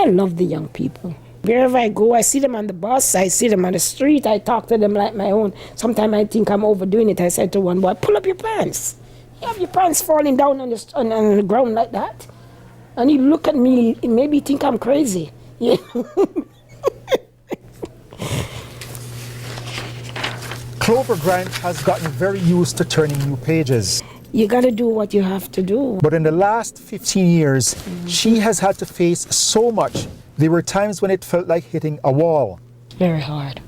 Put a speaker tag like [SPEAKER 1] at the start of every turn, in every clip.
[SPEAKER 1] I love the young people. Wherever I go, I see them on the bus, I see them on the street, I talk to them like my own. Sometimes I think I'm overdoing it. I said to one boy, pull up your pants. You have your pants falling down on the ground like that. And he look at me, maybe he think I'm crazy. Yeah.
[SPEAKER 2] Clover Grant has gotten very used to turning new pages.
[SPEAKER 1] You got to do what you have to do.
[SPEAKER 2] But in the last 15 years, she has had to face so much. There were times when it felt like hitting a wall.
[SPEAKER 1] Very hard.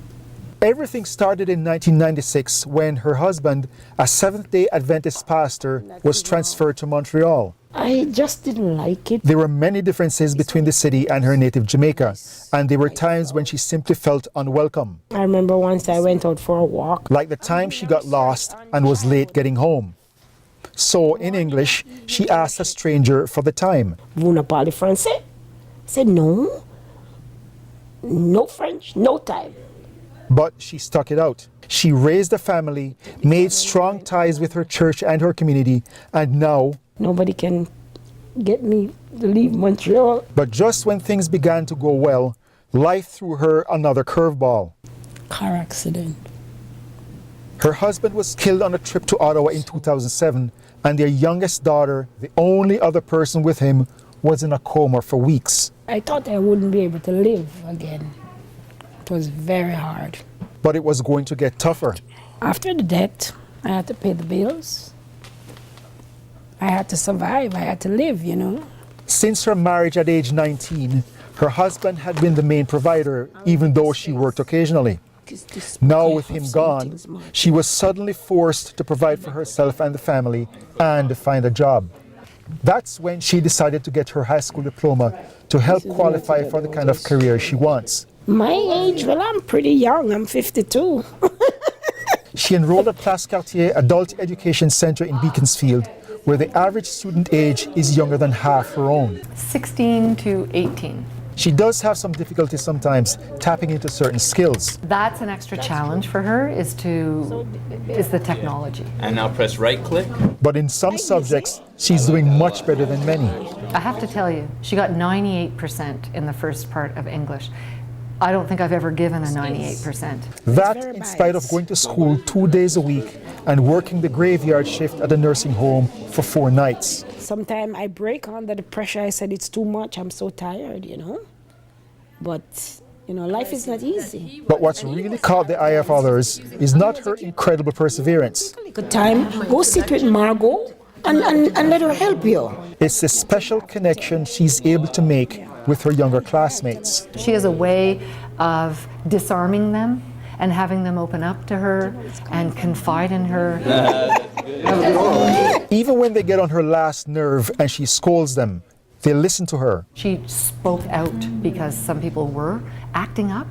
[SPEAKER 2] Everything started in 1996 when her husband, a Seventh-day Adventist pastor, was transferred to Montreal.
[SPEAKER 1] I just didn't like it.
[SPEAKER 2] There were many differences between the city and her native Jamaica, and there were times when she simply felt unwelcome.
[SPEAKER 1] I remember once I went out for a walk.
[SPEAKER 2] Like the time she got lost and was late getting home. So, in English, she asked a stranger for the time.
[SPEAKER 1] Vous ne parlez français? I said, no. No French, no time.
[SPEAKER 2] But she stuck it out. She raised a family, made strong ties with her church and her community, and now...
[SPEAKER 1] Nobody can get me to leave Montreal.
[SPEAKER 2] But just when things began to go well, life threw her another curveball.
[SPEAKER 1] Car accident.
[SPEAKER 2] Her husband was killed on a trip to Ottawa in 2007, and their youngest daughter, the only other person with him, was in a coma for weeks.
[SPEAKER 1] I thought I wouldn't be able to live again. It was very hard.
[SPEAKER 2] But it was going to get tougher.
[SPEAKER 1] After the death, I had to pay the bills. I had to survive, I had to live, you know.
[SPEAKER 2] Since her marriage at age 19, her husband had been the main provider, even though she worked occasionally. Now with him gone, she was suddenly forced to provide for herself and the family and find a job. That's when she decided to get her high school diploma to help qualify for the kind of career she wants.
[SPEAKER 1] My age, well, I'm pretty young, I'm 52.
[SPEAKER 2] She enrolled at Place Cartier Adult Education Center in Beaconsfield, where the average student age is younger than half her own.
[SPEAKER 3] 16 to 18.
[SPEAKER 2] She does have some difficulty sometimes tapping into certain skills.
[SPEAKER 3] That's an extra challenge for her, is the technology.
[SPEAKER 4] And now press right click.
[SPEAKER 2] But in some subjects, she's doing much better than many.
[SPEAKER 3] I have to tell you, she got 98% in the first part of English. I don't think I've ever given a 98%.
[SPEAKER 2] That in spite of going to school 2 days a week and working the graveyard shift at a nursing home for 4 nights.
[SPEAKER 1] Sometimes I break under the pressure. I said, it's too much, I'm so tired, you know. But, you know, life is not easy.
[SPEAKER 2] But what's really caught the eye of others is not her incredible perseverance.
[SPEAKER 1] Good time, go sit with Margot and let her help you.
[SPEAKER 2] It's the special connection she's able to make with her younger classmates.
[SPEAKER 3] She has a way of disarming them and having them open up to her and confide in her.
[SPEAKER 2] Even when they get on her last nerve and she scolds them, they listen to her.
[SPEAKER 3] She spoke out because some people were acting up,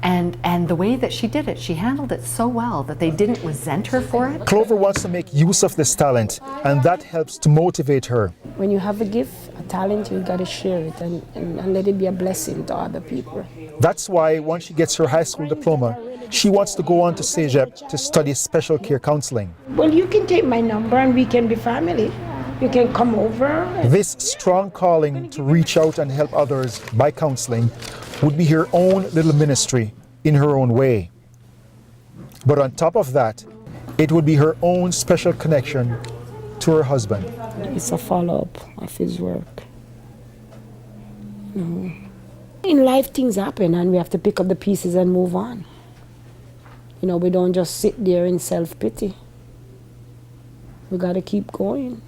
[SPEAKER 3] and the way that she did it, she handled it so well that they didn't resent her for it.
[SPEAKER 2] Clover wants to make use of this talent, and that helps to motivate her.
[SPEAKER 1] When you have a gift, a talent, you got to share it and let it be a blessing to other people.
[SPEAKER 2] That's why once she gets her high school diploma, she wants to go on to CEGEP to study special care counseling.
[SPEAKER 1] Well, you can take my number and we can be family. You can come over.
[SPEAKER 2] This strong calling to reach out and help others by counseling would be her own little ministry in her own way. But on top of that, it would be her own special connection to her husband.
[SPEAKER 1] It's a follow-up of his work. In life, things happen and we have to pick up the pieces and move on. You know, we don't just sit there in self-pity. We got to keep going.